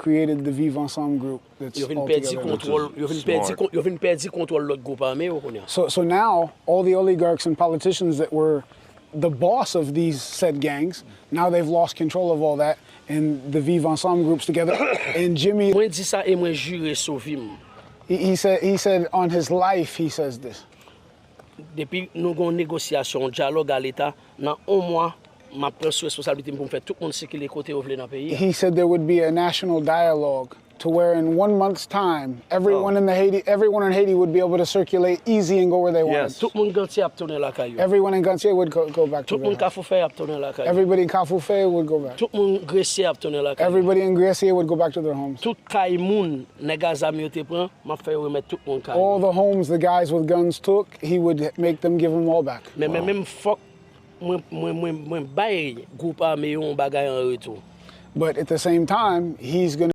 created the Vivre Ensemble group. That's Yo vin perdi control l'autre groupe armé. So now, all the oligarchs and politicians that were the boss of these said gangs, now they've lost control of all that, and the Vivre Ensemble groups together, and Jimmy... Moi dis ça et moi jure sauver. He said on his life, he says this. Depuis nous avons une négociation, dialogue à l'État, dans un mois, ma prends responsabilité pour faire tout le monde ce qui est côté où dans le pays. He said there would be a national dialogue to where in 1 month's time, everyone in Haiti would be able to circulate easy and go where they want. Tout le monde gantier a tourner la caillou. Everyone in Gantier would go back to Tout le monde Kafoufé a tourner la caillou. Everybody in Kafoufé would go back. Tout le monde Gressier a tourner la caillou. Everybody in Gracie would go back to their homes. Tout caille moun nèg zami yo te prend, m'a fait remettre tout le monde caillou. All the homes the guys with guns took, he would make them give them all back. Mais même fuck moi bail groupe armé on bagay en retour. But at the same time, he's going to